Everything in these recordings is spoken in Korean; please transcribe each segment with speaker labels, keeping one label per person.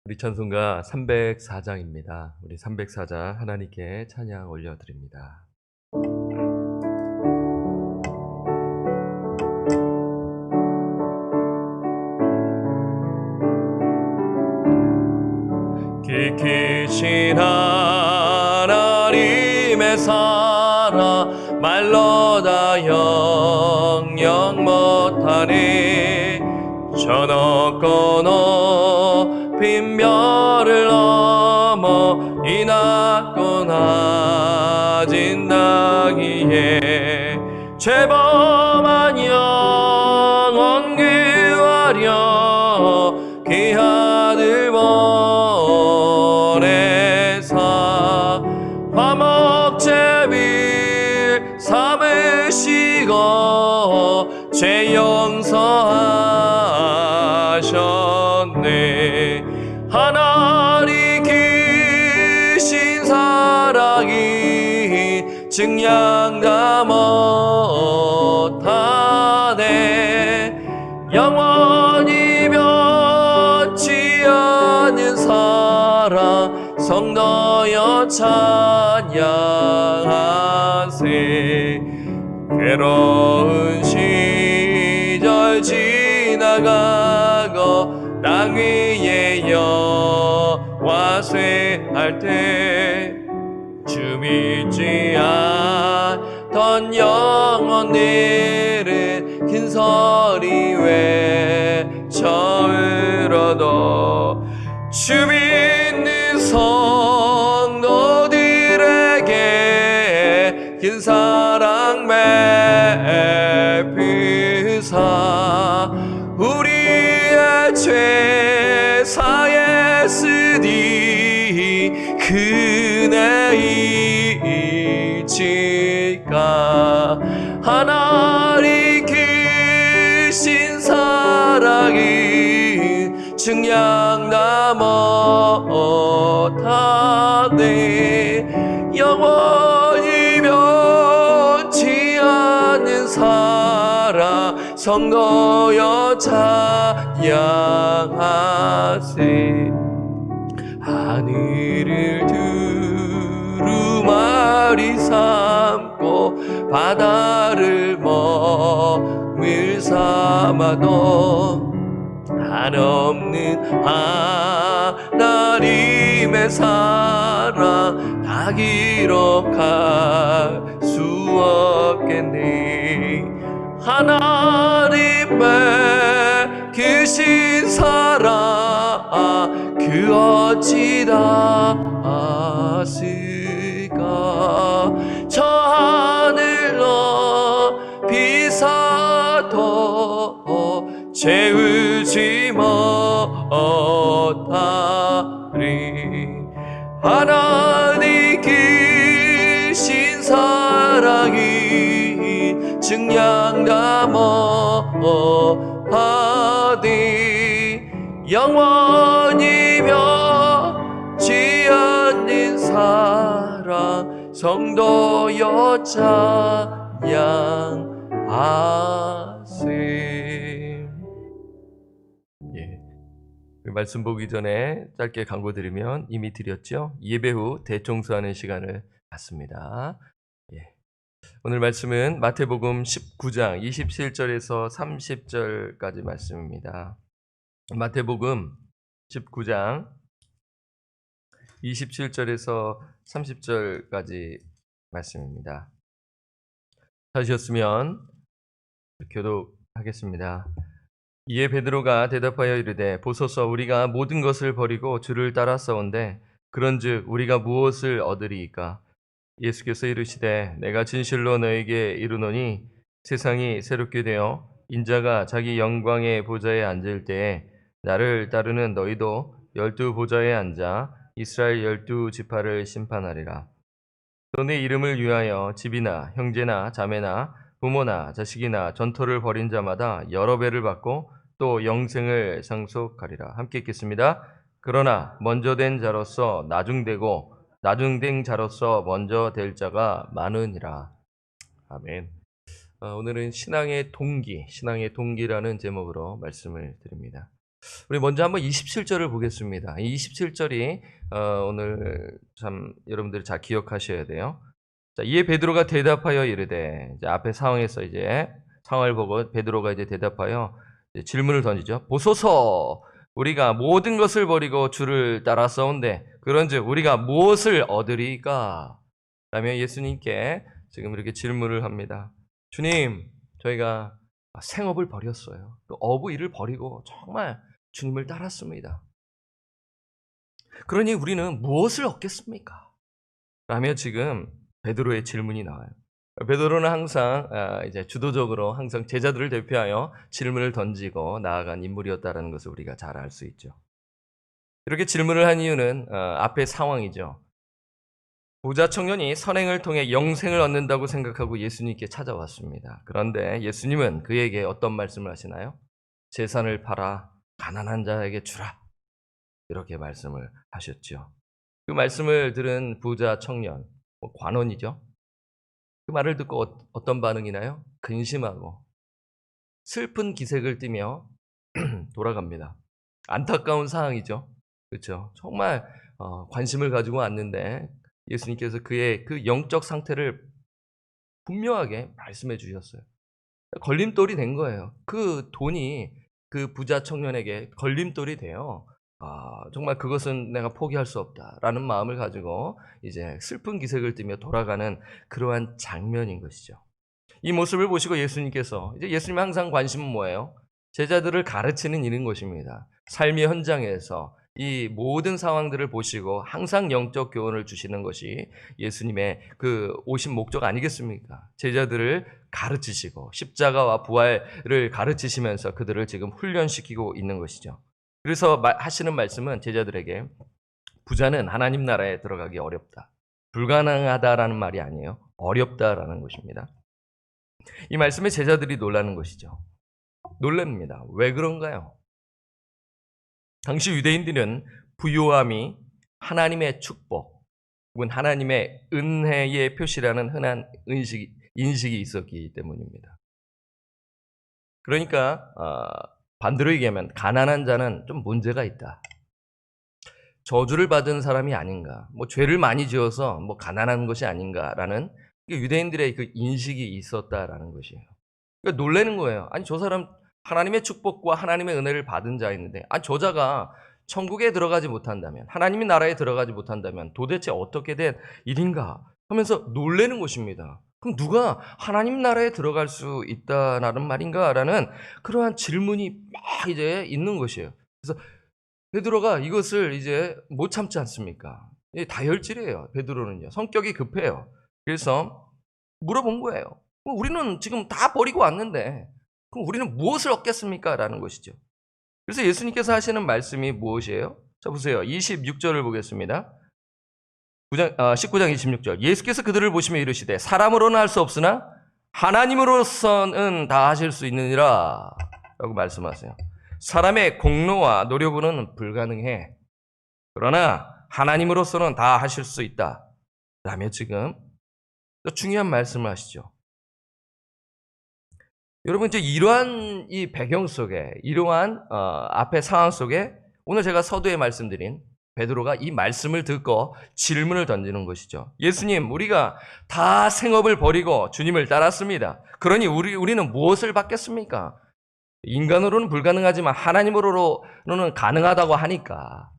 Speaker 1: 우리 찬송가 304장입니다. 우리 304장 하나님께 찬양 올려드립니다. 깊으신 하나님의 사랑 말로 다 영영 못하니 저 높고 높은 별을 넘어 이 낮고 낮은 땅위에 죄범한 영혼 구하려 그 아들 보내사 화목제비 삼으시고 죄 용서하셨네. 하나님 크신 사랑이 증량 다 못하네. 영원히 변치 않는 사랑 성도여 찬양하세. 괴로운 시절 지나가고 땅 위에 여호와 쇠할 때 주 믿지 않던 영혼들은 큰 소리 외쳐 울어도 주 믿는 성도들에게 큰 사랑 베푸사 우리의 죄 사했으니 그네 잊을까. 하나님 크신 사랑이 증량 다 못하네. 영원히 변치 않는 사랑 성도여 찬양하세. 하늘을 두루마리 삼고 바다를 먹을 삼아도 한없는 하나님의 사랑 다 기록할 수 없겠네. 하나님의 크신 사랑 그 어찌 다 아실까. 저 하늘 높이 사도 채우지 못하리. 하나님 크신 사랑이 증량 다 못하리. 영원히 변치 않는 사랑 성도여 찬양하세. 그 말씀 보기 전에 짧게 광고 드리면 이미 드렸죠. 예배 후 대청소하는 시간을 갖습니다. 오늘 말씀은 마태복음 19장 27절에서 30절까지 말씀입니다. 마태복음 19장 27절에서 30절까지 말씀입니다. 찾으셨으면 교독하겠습니다. 이에 베드로가 대답하여 이르되 보소서 우리가 모든 것을 버리고 주를 따랐사온데 그런즉 우리가 무엇을 얻으리이까. 예수께서 이르시되 내가 진실로 너에게 이르노니 세상이 새롭게 되어 인자가 자기 영광의 보좌에 앉을 때에 나를 따르는 너희도 12 보좌에 앉아 이스라엘 12 지파를 심판하리라. 또 내 이름을 위하여 집이나 형제나 자매나 부모나 자식이나 전토를 벌인 자마다 여러 배를 받고 또 영생을 상속하리라. 함께 읽겠습니다. 그러나 먼저 된 자로서 나중되고 나중된 자로서 먼저 될 자가 많으니라. 아멘. 오늘은 신앙의 동기라는 제목으로 말씀을 드립니다. 우리 먼저 한번 27절을 보겠습니다. 이 27절이 오늘 참 여러분들이 잘 기억하셔야 돼요. 자, 이에 베드로가 대답하여 이르되, 이제 앞에 상황에서 이제 상황을 보고 베드로가 이제 대답하여 이제 질문을 던지죠. 보소서, 우리가 모든 것을 버리고 주를 따라서온데 그런즉 우리가 무엇을 얻으리까? 라며 예수님께 지금 이렇게 질문을 합니다. 주님, 저희가 생업을 버렸어요. 그 어부 일을 버리고 정말 주님을 따랐습니다. 그러니 우리는 무엇을 얻겠습니까? 라며 지금 베드로의 질문이 나와요. 베드로는 항상 이제 주도적으로 항상 제자들을 대표하여 질문을 던지고 나아간 인물이었다는 것을 우리가 잘 알 수 있죠. 이렇게 질문을 한 이유는 앞의 상황이죠. 부자 청년이 선행을 통해 영생을 얻는다고 생각하고 예수님께 찾아왔습니다. 그런데 예수님은 그에게 어떤 말씀을 하시나요? 재산을 팔아 가난한 자에게 주라. 이렇게 말씀을 하셨죠. 그 말씀을 들은 부자 청년, 관원이죠. 그 말을 듣고 어떤 반응이 나요? 근심하고 슬픈 기색을 띠며 돌아갑니다. 안타까운 상황이죠. 그렇죠. 정말 관심을 가지고 왔는데 예수님께서 그의 그 영적 상태를 분명하게 말씀해 주셨어요. 걸림돌이 된 거예요. 그 돈이 그 부자 청년에게 걸림돌이 돼요. 정말 그것은 내가 포기할 수 없다라는 마음을 가지고 이제 슬픈 기색을 띠며 돌아가는 그러한 장면인 것이죠. 이 모습을 보시고 예수님께서, 이제 예수님의 항상 관심은 뭐예요? 제자들을 가르치는 일인 것입니다. 삶의 현장에서 이 모든 상황들을 보시고 항상 영적 교훈을 주시는 것이 예수님의 그 오신 목적 아니겠습니까? 제자들을 가르치시고 십자가와 부활을 가르치시면서 그들을 지금 훈련시키고 있는 것이죠. 그래서 하시는 말씀은 제자들에게 부자는 하나님 나라에 들어가기 어렵다. 불가능하다라는 말이 아니에요. 어렵다라는 것입니다. 이 말씀에 제자들이 놀라는 것이죠. 놀랍니다. 왜 그런가요? 당시 유대인들은 부요함이 하나님의 축복 혹은 하나님의 은혜의 표시라는 흔한 인식이 있었기 때문입니다. 그러니까 반대로 얘기하면 가난한 자는 좀 문제가 있다. 저주를 받은 사람이 아닌가, 죄를 많이 지어서 가난한 것이 아닌가라는 유대인들의 그 인식이 있었다라는 것이에요. 그러니까 놀라는 거예요. 아니, 저 사람 하나님의 축복과 하나님의 은혜를 받은 자였는데, 저 자가 천국에 들어가지 못한다면, 하나님의 나라에 들어가지 못한다면 도대체 어떻게 된 일인가 하면서 놀라는 것입니다. 그럼 누가 하나님 나라에 들어갈 수 있다라는 말인가라는 그러한 질문이 막 이제 있는 것이에요. 그래서 베드로가 이것을 이제 못 참지 않습니까? 다혈질이에요. 베드로는요. 성격이 급해요. 그래서 물어본 거예요. 우리는 지금 다 버리고 왔는데 그럼 우리는 무엇을 얻겠습니까? 라는 것이죠. 그래서 예수님께서 하시는 말씀이 무엇이에요? 자, 보세요. 26절을 보겠습니다. 19장 26절. 예수께서 그들을 보시며 이르시되 사람으로는 할 수 없으나 하나님으로서는 다 하실 수 있느니라 라고 말씀하세요. 사람의 공로와 노력으로는 불가능해. 그러나 하나님으로서는 다 하실 수 있다. 라며 지금 중요한 말씀을 하시죠. 여러분, 이제 이러한 이 배경 속에, 이러한 앞의 상황 속에 오늘 제가 서두에 말씀드린 베드로가 이 말씀을 듣고 질문을 던지는 것이죠. 예수님, 우리가 다 생업을 버리고 주님을 따랐습니다. 그러니 우리는 무엇을 받겠습니까? 인간으로는 불가능하지만 하나님으로는 가능하다고 하니까.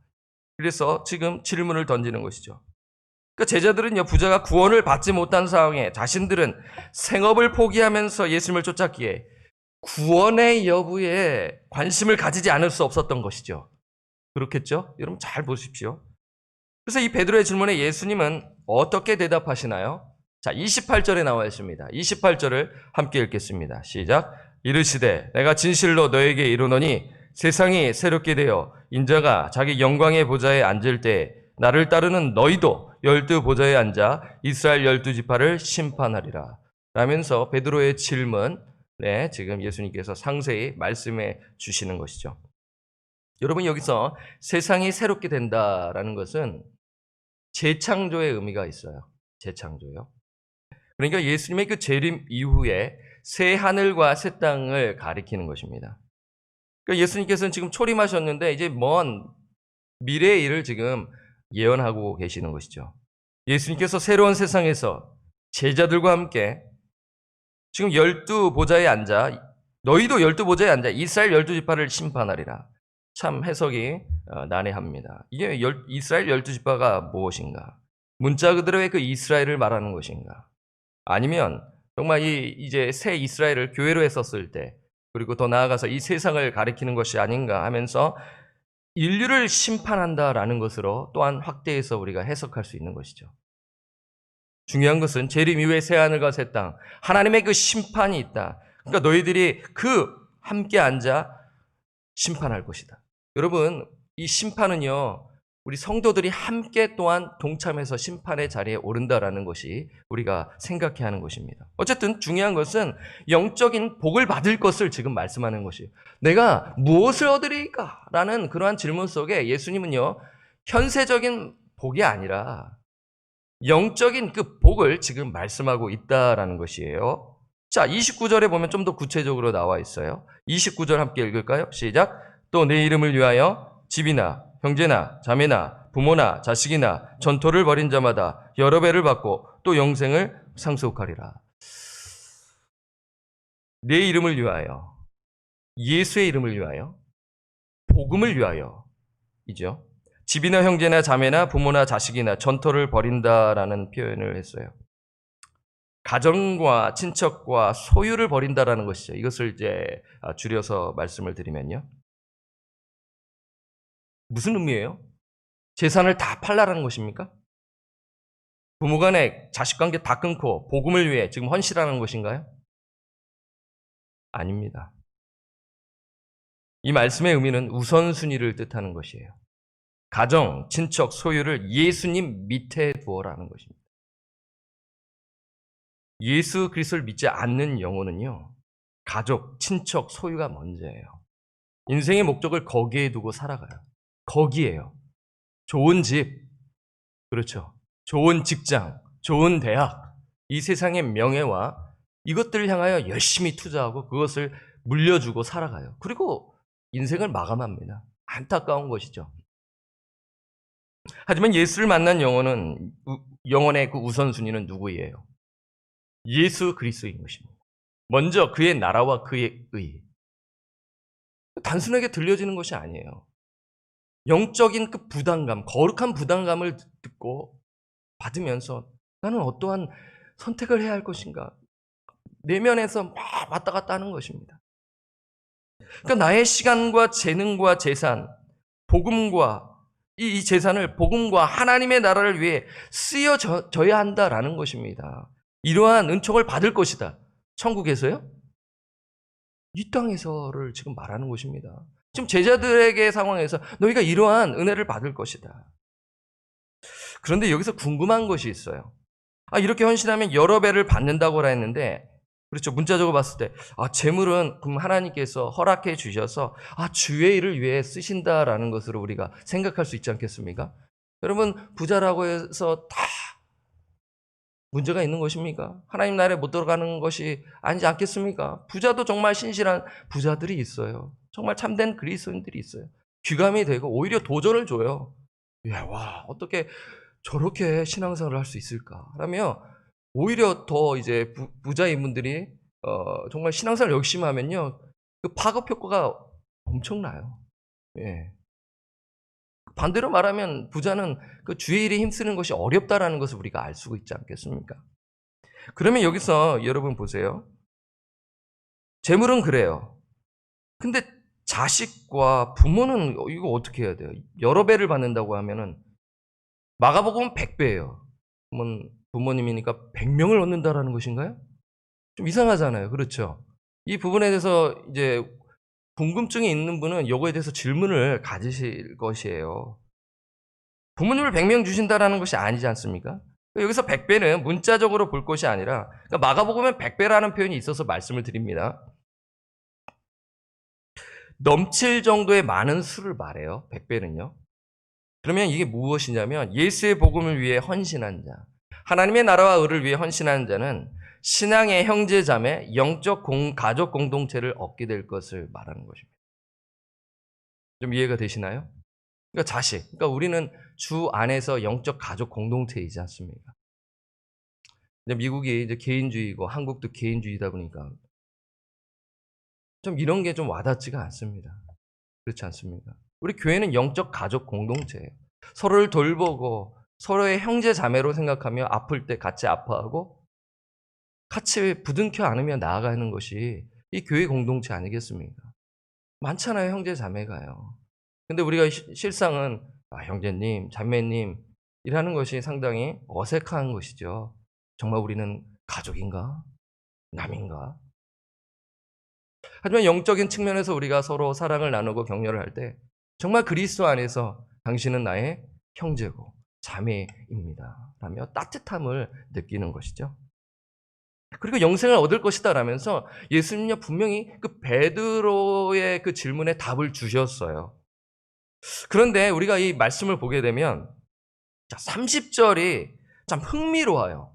Speaker 1: 그래서 지금 질문을 던지는 것이죠. 그러니까 제자들은요, 부자가 구원을 받지 못한 상황에 자신들은 생업을 포기하면서 예수님을 쫓았기에 구원의 여부에 관심을 가지지 않을 수 없었던 것이죠. 그렇겠죠? 여러분 잘 보십시오. 그래서 이 베드로의 질문에 예수님은 어떻게 대답하시나요? 자, 28절에 나와 있습니다. 28절을 함께 읽겠습니다. 시작. 이르시되 내가 진실로 너에게 이르노니 세상이 새롭게 되어 인자가 자기 영광의 보좌에 앉을 때 나를 따르는 너희도 12 보좌에 앉아 이스라엘 12지파를 심판하리라. 라면서 베드로의 질문, 지금 예수님께서 상세히 말씀해 주시는 것이죠. 여러분, 여기서 세상이 새롭게 된다라는 것은 재창조의 의미가 있어요. 재창조요. 그러니까 예수님의 그 재림 이후에 새 하늘과 새 땅을 가리키는 것입니다. 그러니까 예수님께서는 지금 초림하셨는데 이제 먼 미래의 일을 지금 예언하고 계시는 것이죠. 예수님께서 새로운 세상에서 제자들과 함께 지금 12보좌에 앉아 너희도 12보좌에 앉아 이스라엘 12지파를 심판하리라. 참 해석이 난해합니다. 이게 이스라엘 12지파가 무엇인가? 문자 그대로의 그 이스라엘을 말하는 것인가? 아니면 정말 이제 새 이스라엘을 교회로 했었을 때 그리고 더 나아가서 이 세상을 가리키는 것이 아닌가 하면서 인류를 심판한다라는 것으로 또한 확대해서 우리가 해석할 수 있는 것이죠. 중요한 것은 재림 이후에 새하늘과 새 땅, 하나님의 그 심판이 있다. 그러니까 너희들이 그 함께 앉아 심판할 것이다. 여러분, 이 심판은요, 우리 성도들이 함께 또한 동참해서 심판의 자리에 오른다라는 것이 우리가 생각해야 하는 것입니다. 어쨌든 중요한 것은 영적인 복을 받을 것을 지금 말씀하는 것이에요. 내가 무엇을 얻으리까? 라는 그러한 질문 속에 예수님은요, 현세적인 복이 아니라 영적인 그 복을 지금 말씀하고 있다라는 것이에요. 자, 29절에 보면 좀 더 구체적으로 나와 있어요. 29절 함께 읽을까요? 시작. 또 내 이름을 위하여 집이나 형제나 자매나 부모나 자식이나 전토를 벌인 자마다 여러 배를 받고 또 영생을 상속하리라. 내 이름을 위하여, 예수의 이름을 위하여, 복음을 위하여 이죠. 집이나 형제나 자매나 부모나 자식이나 전토를 벌인다라는 표현을 했어요. 가정과 친척과 소유를 벌인다라는 것이죠. 이것을 이제 줄여서 말씀을 드리면요. 무슨 의미예요? 재산을 다 팔라라는 것입니까? 부모간의 자식관계 다 끊고 복음을 위해 지금 헌신하는 것인가요? 아닙니다. 이 말씀의 의미는 우선순위를 뜻하는 것이에요. 가정, 친척, 소유를 예수님 밑에 두어라는 것입니다. 예수 그리스도를 믿지 않는 영혼은요, 가족, 친척, 소유가 먼저예요. 인생의 목적을 거기에 두고 살아가요. 거기에요. 좋은 집, 그렇죠. 좋은 직장, 좋은 대학, 이 세상의 명예와 이것들을 향하여 열심히 투자하고 그것을 물려주고 살아가요. 그리고 인생을 마감합니다. 안타까운 것이죠. 하지만 예수를 만난 영혼의 그 우선순위는 누구예요? 예수 그리스도인 것입니다. 먼저 그의 나라와 그의 의. 단순하게 들려지는 것이 아니에요. 영적인 그 부담감, 거룩한 부담감을 듣고 받으면서 나는 어떠한 선택을 해야 할 것인가? 내면에서 막 왔다 갔다 하는 것입니다. 그러니까 나의 시간과 재능과 재산, 복음과 이 재산을 복음과 하나님의 나라를 위해 쓰여져야 한다라는 것입니다. 이러한 은총을 받을 것이다. 천국에서요? 이 땅에서를 지금 말하는 것입니다. 지금 제자들에게 상황에서 너희가 이러한 은혜를 받을 것이다. 그런데 여기서 궁금한 것이 있어요. 이렇게 헌신하면 여러 배를 받는다고 했는데, 그렇죠. 문자적으로 봤을 때, 재물은 그럼 하나님께서 허락해 주셔서, 주의 일을 위해 쓰신다라는 것으로 우리가 생각할 수 있지 않겠습니까? 여러분, 부자라고 해서 다 문제가 있는 것입니까? 하나님 나라에 못 들어가는 것이 아니지 않겠습니까? 부자도 정말 신실한 부자들이 있어요. 정말 참된 그리스도인들이 있어요. 귀감이 되고 오히려 도전을 줘요. 와, 어떻게 저렇게 신앙생활을 할 수 있을까? 라며 오히려 더 이제 부자인 분들이 정말 신앙생활 열심히 하면요, 그 파급 효과가 엄청나요. 예. 반대로 말하면 부자는 그 주의 일에 힘쓰는 것이 어렵다라는 것을 우리가 알 수 있지 않겠습니까? 그러면 여기서 여러분 보세요. 재물은 그래요. 근데 자식과 부모는 이거 어떻게 해야 돼요? 여러 배를 받는다고 하면은 마가복음은 100배예요. 그러면 부모님이니까 100명을 얻는다라는 것인가요? 좀 이상하잖아요. 그렇죠? 이 부분에 대해서 이제 궁금증이 있는 분은 요거에 대해서 질문을 가지실 것이에요. 부모님을 100명 주신다라는 것이 아니지 않습니까? 여기서 100배는 문자적으로 볼 것이 아니라, 그러니까 마가복음엔 100배라는 표현이 있어서 말씀을 드립니다. 넘칠 정도의 많은 수를 말해요. 100배는요. 그러면 이게 무엇이냐면 예수의 복음을 위해 헌신한 자, 하나님의 나라와 의를 위해 헌신하는 자는 신앙의 형제자매, 영적 가족 공동체를 얻게 될 것을 말하는 것입니다. 좀 이해가 되시나요? 그러니까 자식. 그러니까 우리는 주 안에서 영적 가족 공동체이지 않습니까? 근데 미국이 이제 개인주의고 한국도 개인주의다 보니까 좀 이런 게 좀 와닿지가 않습니다. 그렇지 않습니까? 우리 교회는 영적 가족 공동체예요. 서로를 돌보고 서로의 형제 자매로 생각하며 아플 때 같이 아파하고 같이 부둥켜 안으며 나아가는 것이 이 교회 공동체 아니겠습니까? 많잖아요, 형제 자매가요. 근데 우리가 실상은 형제님, 자매님 이라는 것이 상당히 어색한 것이죠. 정말 우리는 가족인가? 남인가? 하지만 영적인 측면에서 우리가 서로 사랑을 나누고 격려를 할 때 정말 그리스도 안에서 당신은 나의 형제고 자매입니다 라며 따뜻함을 느끼는 것이죠. 그리고 영생을 얻을 것이다 라면서 예수님은 분명히 그 베드로의 그 질문에 답을 주셨어요. 그런데 우리가 이 말씀을 보게 되면 30절이 참 흥미로워요.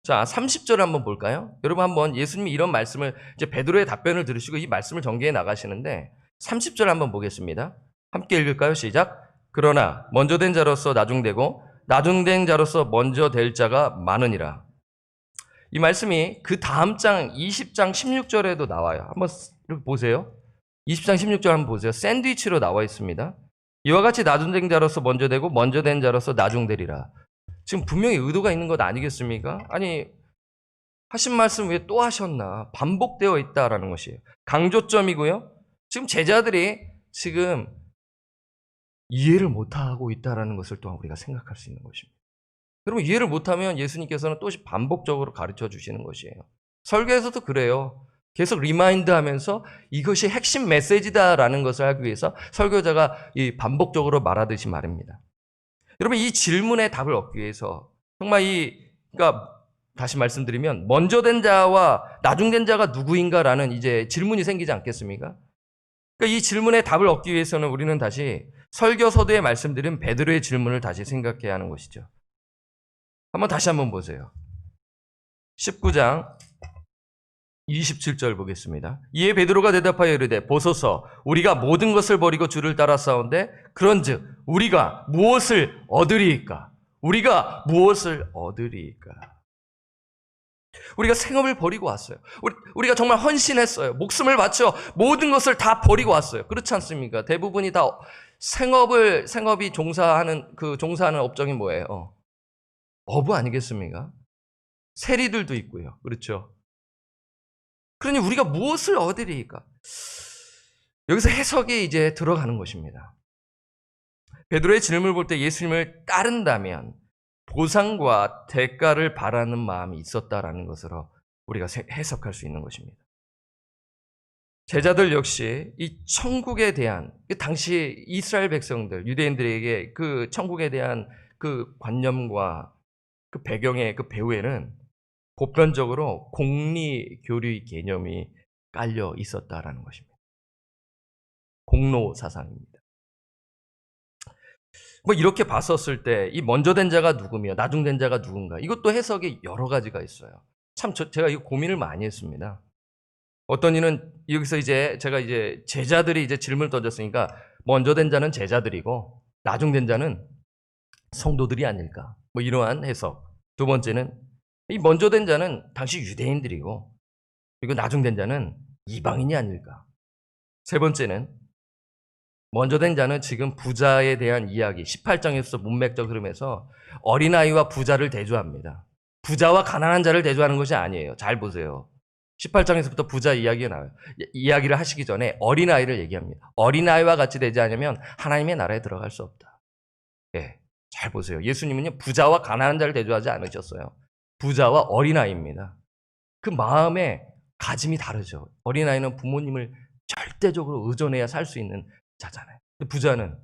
Speaker 1: 자, 30절 한번 볼까요? 여러분 한번 예수님이 이런 말씀을 이제 베드로의 답변을 들으시고 이 말씀을 전개해 나가시는데 30절 한번 보겠습니다. 함께 읽을까요? 시작. 그러나 먼저 된 자로서 나중되고 나중된 자로서 먼저 될 자가 많으니라. 이 말씀이 그 다음 장 20장 16절에도 나와요. 한번 이렇게 보세요. 20장 16절 한번 보세요. 샌드위치로 나와 있습니다. 이와 같이 나중된 자로서 먼저 되고 먼저 된 자로서 나중되리라. 지금 분명히 의도가 있는 것 아니겠습니까? 아니 하신 말씀 왜 또 하셨나? 반복되어 있다라는 것이에요. 강조점이고요. 지금 제자들이 지금 이해를 못하고 있다라는 것을 또한 우리가 생각할 수 있는 것입니다. 여러분 이해를 못하면 예수님께서는 또 반복적으로 가르쳐 주시는 것이에요. 설교에서도 그래요. 계속 리마인드하면서 이것이 핵심 메시지다라는 것을 하기 위해서 설교자가 반복적으로 말하듯이 말입니다. 여러분 이 질문에 답을 얻기 위해서 정말 그러니까 다시 말씀드리면 먼저 된 자와 나중된 자가 누구인가라는 이제 질문이 생기지 않겠습니까? 그러니까 이 질문에 답을 얻기 위해서는 우리는 다시 설교 서두에 말씀드린 베드로의 질문을 다시 생각해야 하는 것이죠. 다시 한번 보세요. 19장 27절 보겠습니다. 이에 베드로가 대답하여 이르되 보소서 우리가 모든 것을 버리고 주를 따라 싸운데 그런즉 우리가 무엇을 얻으리이까? 우리가 무엇을 얻으리이까? 우리가 생업을 버리고 왔어요. 우리가 정말 헌신했어요. 목숨을 바쳐 모든 것을 다 버리고 왔어요. 그렇지 않습니까? 대부분이 다 생업이 종사하는 업종이 뭐예요? 어부 아니겠습니까? 세리들도 있고요. 그렇죠? 그러니 우리가 무엇을 얻으리이까? 여기서 해석이 이제 들어가는 것입니다. 베드로의 질문을 볼 때 예수님을 따른다면 보상과 대가를 바라는 마음이 있었다라는 것으로 우리가 해석할 수 있는 것입니다. 제자들 역시 이 천국에 대한 당시 이스라엘 백성들, 유대인들에게 그 천국에 대한 그 관념과 그 배경의 그 배후에는 보편적으로 공리 교류의 개념이 깔려 있었다라는 것입니다. 공로 사상입니다. 이렇게 봤었을 때 이 먼저 된 자가 누구며 나중된 자가 누군가 이것도 해석이 여러 가지가 있어요. 참 제가 이거 고민을 많이 했습니다. 어떤 이는 여기서 제가 제자들이 질문을 던졌으니까 먼저 된 자는 제자들이고 나중된 자는 성도들이 아닐까 이러한 해석. 두 번째는 이 먼저 된 자는 당시 유대인들이고 그리고 나중된 자는 이방인이 아닐까. 세 번째는 먼저 된 자는 지금 부자에 대한 이야기 18장에서 문맥적 흐름에서 어린아이와 부자를 대조합니다. 부자와 가난한 자를 대조하는 것이 아니에요. 잘 보세요. 18장에서부터 부자 이야기가 나와요. 이야기를 하시기 전에 어린아이를 얘기합니다. 어린아이와 같이 되지 않으면 하나님의 나라에 들어갈 수 없다. 예, 잘 보세요. 예수님은요 부자와 가난한 자를 대조하지 않으셨어요. 부자와 어린아이입니다. 그 마음의 가짐이 다르죠. 어린아이는 부모님을 절대적으로 의존해야 살 수 있는 자잖아요. 근데 부자는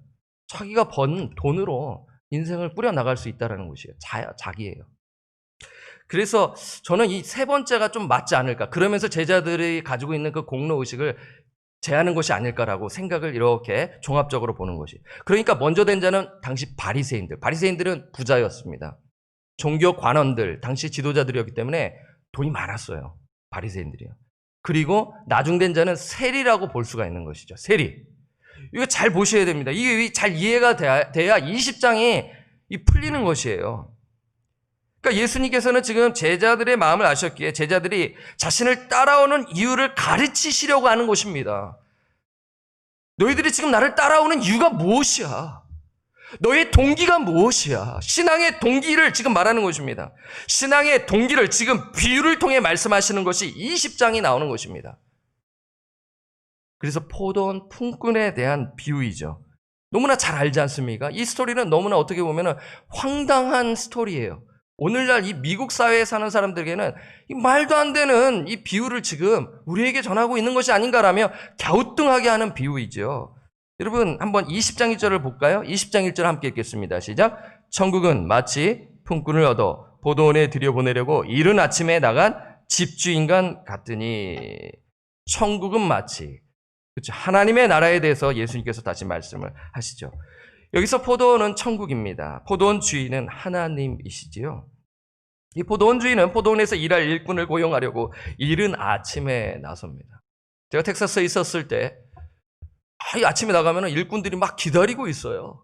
Speaker 1: 자기가 번 돈으로 인생을 꾸려나갈 수 있다는 것이에요. 자기예요. 그래서 저는 이 세 번째가 좀 맞지 않을까. 그러면서 제자들이 가지고 있는 그 공로의식을 제하는 것이 아닐까라고 생각을 이렇게 종합적으로 보는 것이. 그러니까 먼저 된 자는 당시 바리새인들. 바리새인들은 부자였습니다. 종교 관원들, 당시 지도자들이었기 때문에 돈이 많았어요. 바리새인들이요. 그리고 나중된 자는 세리라고 볼 수가 있는 것이죠. 세리. 이거 잘 보셔야 됩니다. 이게 잘 이해가 돼야 20장이 풀리는 것이에요. 그러니까 예수님께서는 지금 제자들의 마음을 아셨기에 제자들이 자신을 따라오는 이유를 가르치시려고 하는 것입니다. 너희들이 지금 나를 따라오는 이유가 무엇이야? 너의 동기가 무엇이야? 신앙의 동기를 지금 말하는 것입니다. 신앙의 동기를 지금 비유를 통해 말씀하시는 것이 20장이 나오는 것입니다. 그래서 포도원 품꾼에 대한 비유이죠. 너무나 잘 알지 않습니까? 이 스토리는 너무나 어떻게 보면 황당한 스토리예요. 오늘날 이 미국 사회에 사는 사람들에게는 이 말도 안 되는 이 비유를 지금 우리에게 전하고 있는 것이 아닌가라며 갸우뚱하게 하는 비유이죠. 여러분 한번 20장 1절을 볼까요? 20장 1절 함께 읽겠습니다. 시작. 천국은 마치 품꾼을 얻어 포도원에 들여보내려고 이른 아침에 나간 집주인과 같으니. 천국은 마치, 그렇죠, 하나님의 나라에 대해서 예수님께서 다시 말씀을 하시죠. 여기서 포도원은 천국입니다. 포도원 주인은 하나님이시지요. 이 포도원 주인은 포도원에서 일할 일꾼을 고용하려고 이른 아침에 나섭니다. 제가 텍사스에 있었을 때 아침에 나가면 일꾼들이 막 기다리고 있어요.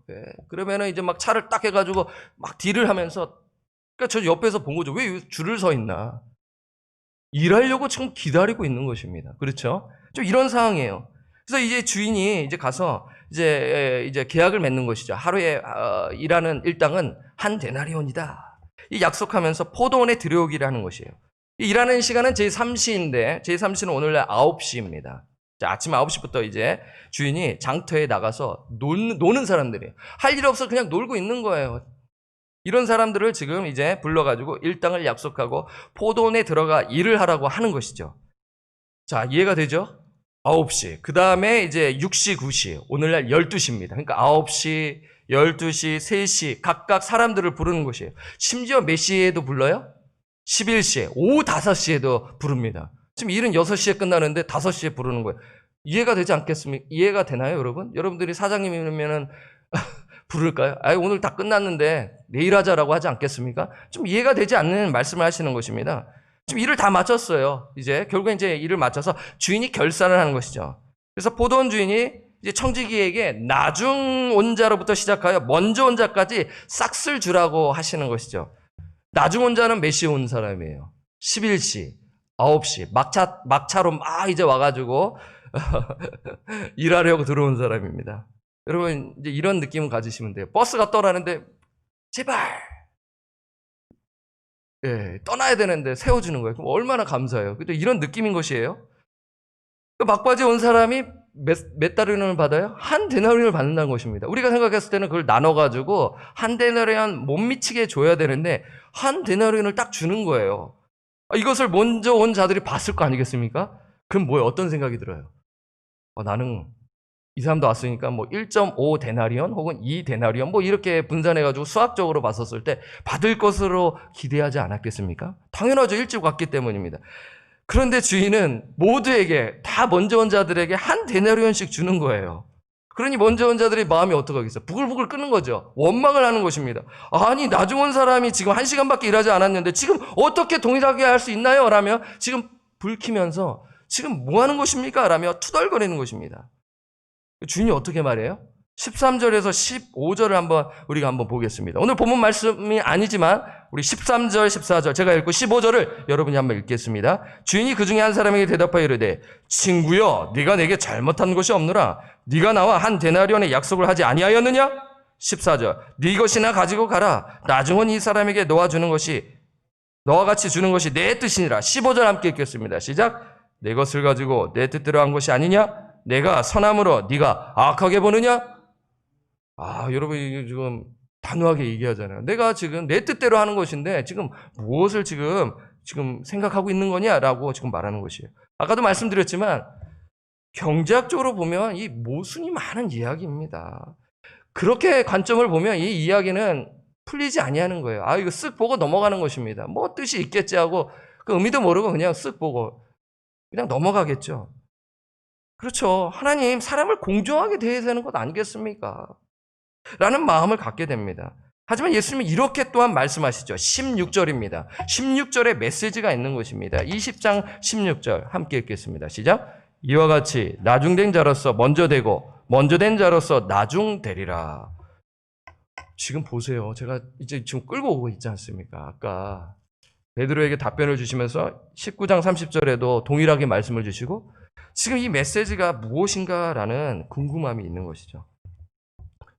Speaker 1: 그러면 이제 막 차를 딱 해가지고 막 딜을 하면서, 그러니까 저 옆에서 본 거죠. 왜 줄을 서 있나? 일하려고 지금 기다리고 있는 것입니다. 그렇죠? 좀 이런 상황이에요. 그래서 이제 주인이 이제 가서 이제 계약을 맺는 것이죠. 하루에 일하는 일당은 한 데나리온이다. 이 약속하면서 포도원에 들여오기를 하는 것이에요. 일하는 시간은 제3시인데 제3시는 오늘날 9시입니다. 자, 아침 9시부터 이제 주인이 장터에 나가서 노는 사람들이에요. 할 일 없어 그냥 놀고 있는 거예요. 이런 사람들을 지금 이제 불러가지고 일당을 약속하고 포도원에 들어가 일을 하라고 하는 것이죠. 자, 이해가 되죠? 9시. 그 다음에 이제 6시, 9시. 오늘날 12시입니다. 그러니까 9시, 12시, 3시 각각 사람들을 부르는 것이에요. 심지어 몇 시에도 불러요? 11시에, 오후 5시에도 부릅니다. 지금 일은 6시에 끝나는데 5시에 부르는 거예요. 이해가 되지 않겠습니까? 이해가 되나요, 여러분? 여러분들이 사장님이면은 부를까요? 오늘 다 끝났는데 내일 하자라고 하지 않겠습니까? 좀 이해가 되지 않는 말씀을 하시는 것입니다. 지금 일을 다 마쳤어요. 이제 결국엔 이제 일을 마쳐서 주인이 결산을 하는 것이죠. 그래서 포도원 주인이 이제 청지기에게 나중 온 자로부터 시작하여 먼저 온 자까지 싹쓸 주라고 하시는 것이죠. 나중 온 자는 몇 시에 온 사람이에요? 11시, 9시, 막차로 막 이제 와가지고 일하려고 들어온 사람입니다. 여러분 이제 이런 느낌을 가지시면 돼요. 버스가 떠나는데 제발 떠나야 되는데 세워주는 거예요. 그럼 얼마나 감사해요. 근데 이런 느낌인 것이에요. 막바지에 온 사람이 몇 데나리온을 받아요? 한 데나리온을 받는다는 것입니다. 우리가 생각했을 때는 그걸 나눠가지고 한 데나리온 못 미치게 줘야 되는데 한 데나리온을 딱 주는 거예요. 이것을 먼저 온 자들이 봤을 거 아니겠습니까? 그럼 뭐예요? 어떤 생각이 들어요? 나는 이 사람도 왔으니까 뭐 1.5 데나리온 혹은 2 데나리온 뭐 이렇게 분산해가지고 수학적으로 봤었을 때 받을 것으로 기대하지 않았겠습니까? 당연하죠. 일찍 왔기 때문입니다. 그런데 주인은 모두에게 다 먼저 온 자들에게 한 데나리온씩 주는 거예요. 그러니 먼저 온 자들의 마음이 어떡하겠어요? 부글부글 끄는 거죠. 원망을 하는 것입니다. 아니 나중 온 사람이 지금 1시간밖에 일하지 않았는데 지금 어떻게 동일하게 할 수 있나요? 라며 지금 불키면서 지금 뭐 하는 것입니까? 라며 투덜거리는 것입니다. 주인이 어떻게 말해요? 13절에서 15절을 우리가 한번 보겠습니다. 오늘 본문 말씀이 아니지만 우리 13절, 14절 제가 읽고 15절을 여러분이 한번 읽겠습니다. 주인이 그 중에 한 사람에게 대답하여 이르되 친구여 네가 내게 잘못한 것이 없노라. 네가 나와 한 데나리온의 약속을 하지 아니하였느냐? 14절 네 것이나 가지고 가라. 나중은 이 사람에게 너와 같이 주는 것이 내 뜻이니라. 15절 함께 읽겠습니다. 시작. 내 것을 가지고 내 뜻대로 한 것이 아니냐? 내가 선함으로 네가 악하게 보느냐? 여러분 지금 단호하게 얘기하잖아요. 내가 지금 내 뜻대로 하는 것인데 지금 무엇을 지금 생각하고 있는 거냐라고 지금 말하는 것이에요. 아까도 말씀드렸지만 경제학적으로 보면 이 모순이 많은 이야기입니다. 그렇게 관점을 보면 이 이야기는 풀리지 아니하는 거예요. 이거 쓱 보고 넘어가는 것입니다. 뭐 뜻이 있겠지 하고 그 의미도 모르고 그냥 쓱 보고 그냥 넘어가겠죠. 그렇죠. 하나님 사람을 공정하게 대해야 되는 것 아니겠습니까? 라는 마음을 갖게 됩니다. 하지만 예수님은 이렇게 또한 말씀하시죠. 16절입니다. 16절에 메시지가 있는 것입니다. 20장 16절 함께 읽겠습니다. 시작. 이와 같이 나중된 자로서 먼저 되고 먼저 된 자로서 나중되리라. 지금 보세요. 제가 이제 지금 끌고 오고 있지 않습니까? 아까 베드로에게 답변을 주시면서 19장 30절에도 동일하게 말씀을 주시고 지금 이 메시지가 무엇인가라는 궁금함이 있는 것이죠.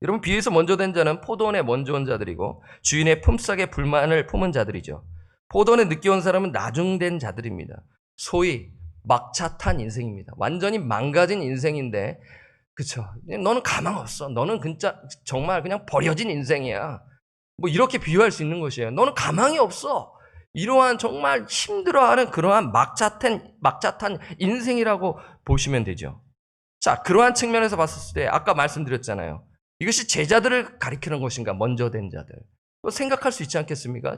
Speaker 1: 여러분, 비에서 먼저 된 자는 포도원에 먼저 온 자들이고 주인의 품삯에 불만을 품은 자들이죠. 포도원에 늦게 온 사람은 나중된 자들입니다. 소위 막차 탄 인생입니다. 완전히 망가진 인생인데, 그쵸? 너는 가망 없어. 너는 진짜 정말 그냥 버려진 인생이야. 뭐 이렇게 비유할 수 있는 것이에요. 너는 가망이 없어. 이러한 정말 힘들어하는 그러한 막차 탄 인생이라고 보시면 되죠. 자, 그러한 측면에서 봤을 때 아까 말씀드렸잖아요. 이것이 제자들을 가리키는 것인가, 먼저 된 자들. 생각할 수 있지 않겠습니까?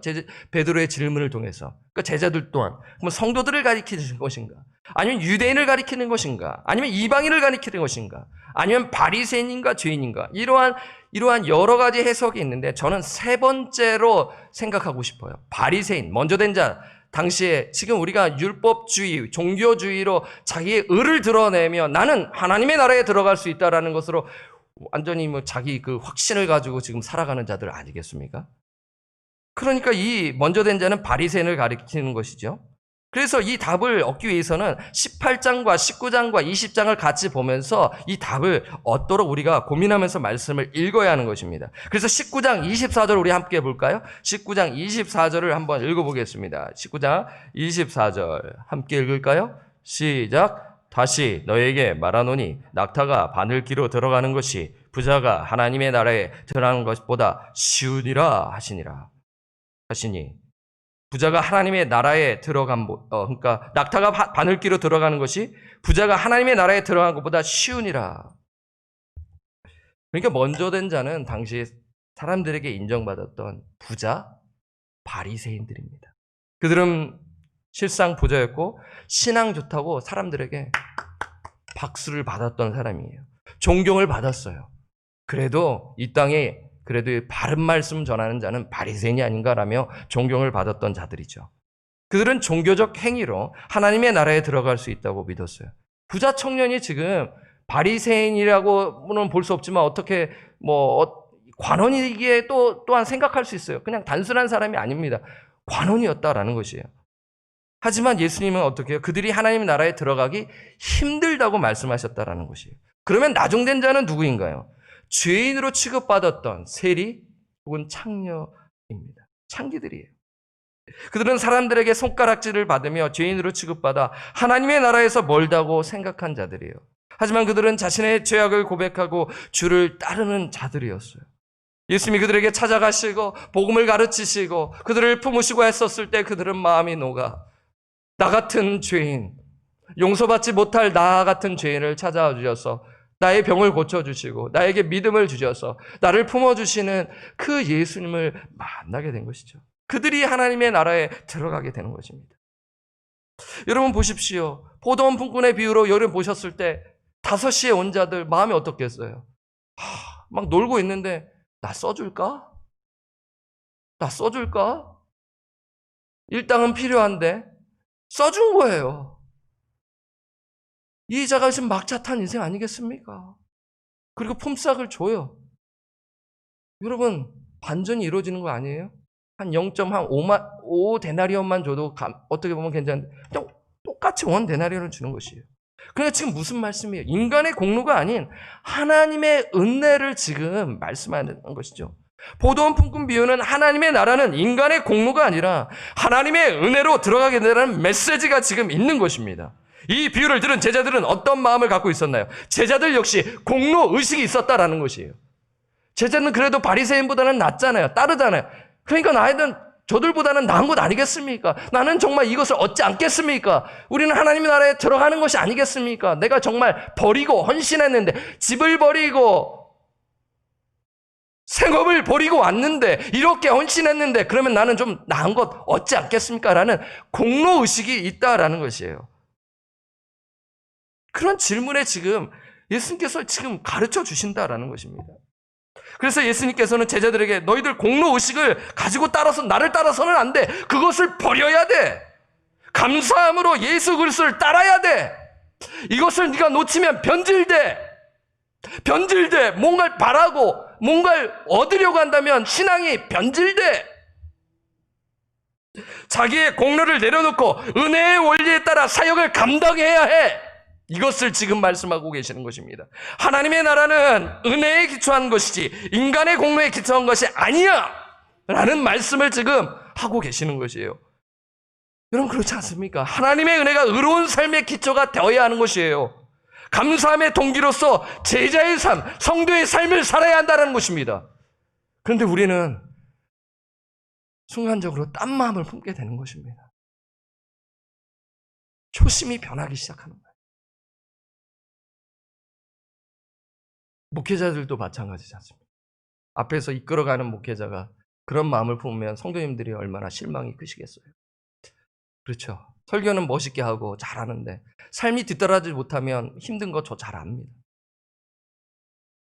Speaker 1: 베드로의 질문을 통해서. 그러니까 제자들 또한 그럼 성도들을 가리키는 것인가? 아니면 유대인을 가리키는 것인가? 아니면 이방인을 가리키는 것인가? 아니면 바리새인인가 죄인인가? 이러한 여러 가지 해석이 있는데 저는 세 번째로 생각하고 싶어요. 바리새인, 먼저 된 자. 당시에 지금 우리가 율법주의, 종교주의로 자기의 의를 드러내며 나는 하나님의 나라에 들어갈 수 있다라는 것으로 완전히 뭐 자기 그 확신을 가지고 지금 살아가는 자들 아니겠습니까? 그러니까 이 먼저 된 자는 바리새인을 가리키는 것이죠. 그래서 이 답을 얻기 위해서는 18장과 19장과 20장을 같이 보면서 이 답을 얻도록 우리가 고민하면서 말씀을 읽어야 하는 것입니다. 그래서 19장 24절 우리 함께 볼까요? 19장 24절을 한번 읽어보겠습니다. 19장 24절 함께 읽을까요? 시작! 다시 너에게 말하노니 낙타가 바늘기로 들어가는 것이 부자가 하나님의 나라에 들어가는 것보다 쉬우니라 하시니 부자가 하나님의 나라에 그러니까 낙타가 바늘기로 들어가는 것이 부자가 하나님의 나라에 들어가는 것보다 쉬우니라. 그러니까 먼저 된 자는 당시 사람들에게 인정받았던 부자, 바리새인들입니다. 그들은 실상 부자였고 신앙 좋다고 사람들에게 박수를 받았던 사람이에요. 존경을 받았어요. 그래도 이 땅에 그래도 바른 말씀 전하는 자는 바리새인이 아닌가라며 존경을 받았던 자들이죠. 그들은 종교적 행위로 하나님의 나라에 들어갈 수 있다고 믿었어요. 부자 청년이 지금 바리새인이라고는 볼 수 없지만 어떻게 관원이기에 또한 생각할 수 있어요. 그냥 단순한 사람이 아닙니다. 관원이었다라는 것이에요. 하지만 예수님은 어떻게 해요? 그들이 하나님 나라에 들어가기 힘들다고 말씀하셨다라는 것이에요. 그러면 나중된 자는 누구인가요? 죄인으로 취급받았던 세리 혹은 창녀입니다. 창기들이에요. 그들은 사람들에게 손가락질을 받으며 죄인으로 취급받아 하나님의 나라에서 멀다고 생각한 자들이에요. 하지만 그들은 자신의 죄악을 고백하고 주를 따르는 자들이었어요. 예수님이 그들에게 찾아가시고 복음을 가르치시고 그들을 품으시고 했었을 때 그들은 마음이 녹아 나 같은 죄인, 용서받지 못할 나 같은 죄인을 찾아와 주셔서 나의 병을 고쳐주시고 나에게 믿음을 주셔서 나를 품어주시는 그 예수님을 만나게 된 것이죠. 그들이 하나님의 나라에 들어가게 되는 것입니다. 여러분 보십시오. 포도원 품꾼의 비유로 여러분 보셨을 때 5시에 온 자들 마음이 어떻겠어요? 막 놀고 있는데 나 써줄까? 나 써줄까? 일당은 필요한데 써준 거예요. 이 자가 지금 막차 탄 인생 아니겠습니까? 그리고 품삯을 줘요. 여러분 반전이 이루어지는 거 아니에요? 한 0.5 데나리온만 줘도 어떻게 보면 괜찮은데 똑같이 1 데나리온을 주는 것이에요. 그러니까 지금 무슨 말씀이에요? 인간의 공로가 아닌 하나님의 은혜를 지금 말씀하는 것이죠. 포도원 품꾼 비유는 하나님의 나라는 인간의 공로가 아니라 하나님의 은혜로 들어가게 되는 메시지가 지금 있는 것입니다. 이 비유를 들은 제자들은 어떤 마음을 갖고 있었나요? 제자들 역시 공로 의식이 있었다라는 것이에요. 제자는 그래도 바리새인보다는 낫잖아요. 따르잖아요. 그러니까 나는 저들보다는 나은 것 아니겠습니까? 나는 정말 이것을 얻지 않겠습니까? 우리는 하나님의 나라에 들어가는 것이 아니겠습니까? 내가 정말 버리고 헌신했는데 집을 버리고 생업을 버리고 왔는데 이렇게 헌신했는데 그러면 나는 좀 나은 것 얻지 않겠습니까? 라는 공로의식이 있다라는 것이에요. 그런 질문에 지금 예수님께서 지금 가르쳐 주신다라는 것입니다. 그래서 예수님께서는 제자들에게 너희들 공로의식을 가지고 나를 따라서는 안 돼. 그것을 버려야 돼. 감사함으로 예수 그리스도를 따라야 돼. 이것을 네가 놓치면 변질돼. 변질돼. 뭔가를 바라고 뭔가를 얻으려고 한다면 신앙이 변질돼. 자기의 공로를 내려놓고 은혜의 원리에 따라 사역을 감당해야 해. 이것을 지금 말씀하고 계시는 것입니다. 하나님의 나라는 은혜에 기초한 것이지 인간의 공로에 기초한 것이 아니야 라는 말씀을 지금 하고 계시는 것이에요. 여러분, 그렇지 않습니까? 하나님의 은혜가 의로운 삶의 기초가 되어야 하는 것이에요. 감사함의 동기로서 제자의 삶, 성도의 삶을 살아야 한다는 것입니다. 그런데 우리는 순간적으로 딴 마음을 품게 되는 것입니다. 초심이 변하기 시작하는 거예요. 목회자들도 마찬가지지 않습니까? 앞에서 이끌어가는 목회자가 그런 마음을 품으면 성도님들이 얼마나 실망이 크시겠어요. 그렇죠. 설교는 멋있게 하고 잘하는데 삶이 뒤따라하지 못하면 힘든 거 저 잘 압니다.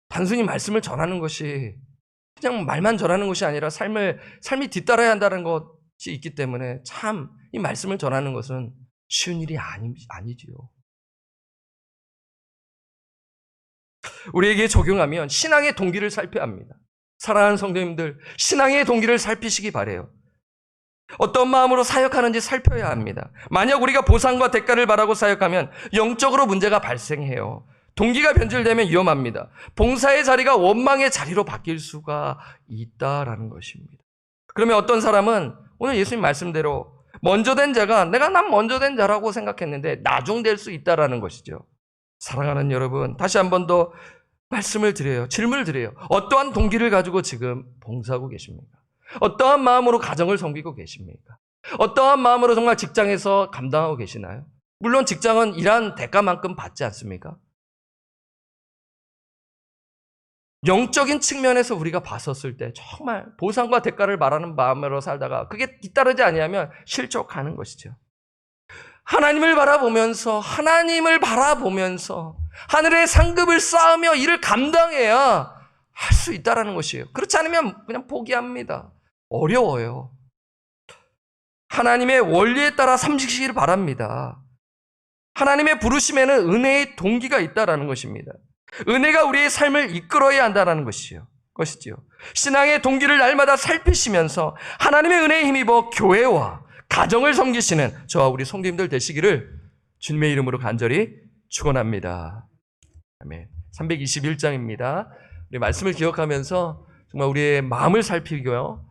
Speaker 1: 단순히 말씀을 전하는 것이 그냥 말만 전하는 것이 아니라 삶이 뒤따라야 한다는 것이 있기 때문에 참 이 말씀을 전하는 것은 쉬운 일이 아니지요. 우리에게 적용하면 신앙의 동기를 살펴야 합니다. 사랑하는 성도님들, 신앙의 동기를 살피시기 바라요. 어떤 마음으로 사역하는지 살펴야 합니다. 만약 우리가 보상과 대가를 바라고 사역하면 영적으로 문제가 발생해요. 동기가 변질되면 위험합니다. 봉사의 자리가 원망의 자리로 바뀔 수가 있다라는 것입니다. 그러면 어떤 사람은 오늘 예수님 말씀대로 먼저 된 자가 난 먼저 된 자라고 생각했는데 나중될 수 있다라는 것이죠. 사랑하는 여러분, 다시 한 번 더 말씀을 드려요. 질문을 드려요. 어떠한 동기를 가지고 지금 봉사하고 계십니까? 어떠한 마음으로 가정을 섬기고 계십니까? 어떠한 마음으로 정말 직장에서 감당하고 계시나요? 물론 직장은 일한 대가만큼 받지 않습니까? 영적인 측면에서 우리가 봤었을 때 정말 보상과 대가를 말하는 마음으로 살다가 그게 뒤따르지 아니하면 실족하는 것이죠. 하나님을 바라보면서 하늘의 상급을 쌓으며 일을 감당해야 할 수 있다는 것이에요. 그렇지 않으면 그냥 포기합니다. 어려워요. 하나님의 원리에 따라 삼시기를 바랍니다. 하나님의 부르심에는 은혜의 동기가 있다는 것입니다. 은혜가 우리의 삶을 이끌어야 한다는 것이지요. 신앙의 동기를 날마다 살피시면서 하나님의 은혜에 힘입어 교회와 가정을 섬기시는 저와 우리 성도님들 되시기를 주님의 이름으로 간절히 축원합니다. 아멘. 321장입니다. 우리 말씀을 기억하면서 정말 우리의 마음을 살피고요.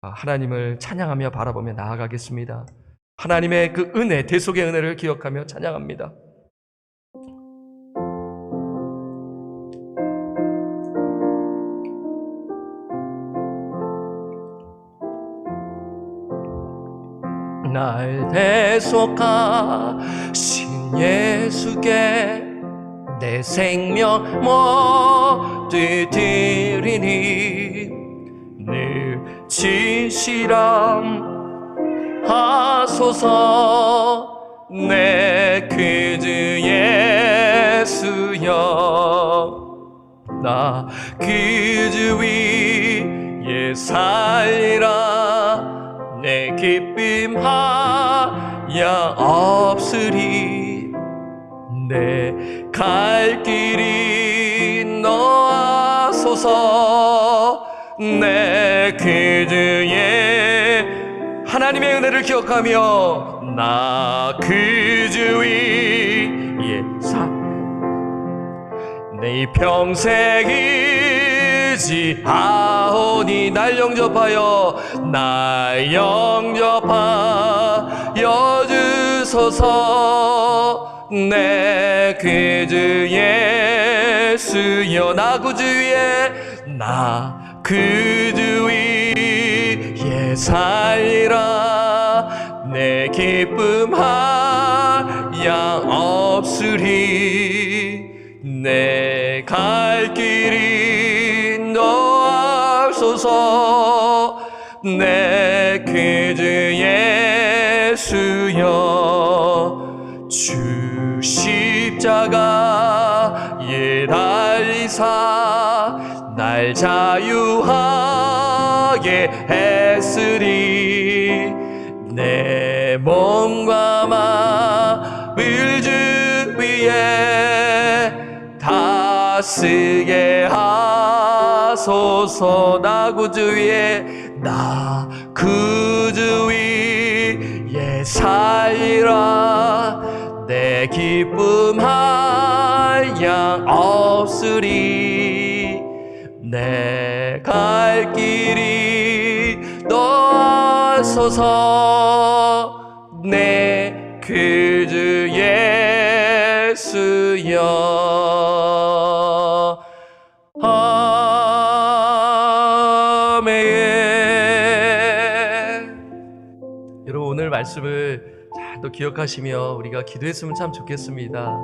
Speaker 1: 하나님을 찬양하며 바라보며 나아가겠습니다. 하나님의 그 은혜, 대속의 은혜를 기억하며 찬양합니다. 날 대속하신 예수께 내 생명 모두 드리니 늘 진실함 하소서 내 그주 예수여 나 그주 위에 살리라 내 기쁨 하야 없으리 내 갈 길이 너하소서 내 그주의 하나님의 은혜를 기억하며 나 그주 위에 내 평생 의지하오니 날 영접하여 주소서 내 그주 예수여 나 그주 위에 살리라 내 기쁨 하야 없으리 내 갈 길이 너하소서 내 그주 예수여 주 십자가에 달리사 날 자유하게 했으리 내 몸과 마음을 주 위에 다 쓰게 하소서. 나 구주 위에 살리라. 내 기쁨 한량 없으리. 내 갈 길이 넓소서. 내 구주 예수여. 아멘. 여러분, 오늘 말씀을 잘 또 기억하시며 우리가 기도했으면 참 좋겠습니다.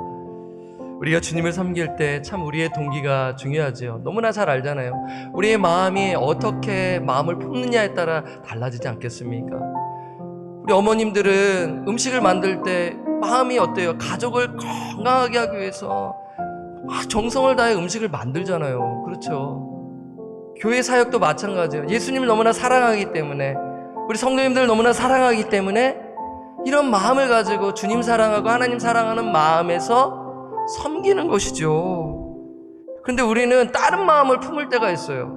Speaker 1: 우리가 주님을 섬길 때 참 우리의 동기가 중요하죠. 너무나 잘 알잖아요. 우리의 마음이 어떻게 마음을 품느냐에 따라 달라지지 않겠습니까? 우리 어머님들은 음식을 만들 때 마음이 어때요? 가족을 건강하게 하기 위해서 막 정성을 다해 음식을 만들잖아요. 그렇죠? 교회 사역도 마찬가지예요. 예수님을 너무나 사랑하기 때문에, 우리 성도님들 너무나 사랑하기 때문에 이런 마음을 가지고 주님 사랑하고 하나님 사랑하는 마음에서 섬기는 것이죠. 그런데 우리는 다른 마음을 품을 때가 있어요.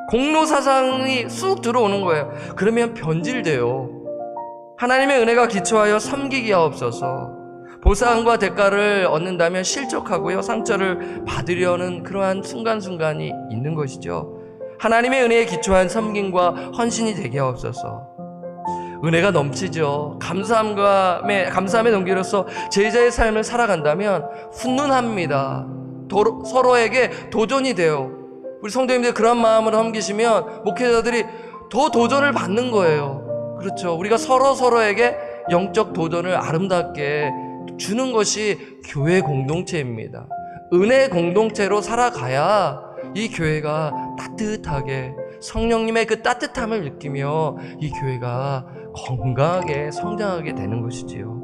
Speaker 1: 공로사상이 쑥 들어오는 거예요. 그러면 변질돼요. 하나님의 은혜가 기초하여 섬기게 하옵소서. 보상과 대가를 얻는다면 실족하고요, 상처를 받으려는 그러한 순간순간이 있는 것이죠. 하나님의 은혜에 기초한 섬김과 헌신이 되게 하옵소서. 은혜가 넘치죠. 감사함의 동기로서 제자의 삶을 살아간다면 훈훈합니다. 서로에게 도전이 돼요. 우리 성도님들 그런 마음으로 섬기시면 목회자들이 더 도전을 받는 거예요. 그렇죠. 우리가 서로에게 영적 도전을 아름답게 주는 것이 교회 공동체입니다. 은혜 공동체로 살아가야 이 교회가 따뜻하게 성령님의 그 따뜻함을 느끼며 이 교회가 건강하게 성장하게 되는 것이지요.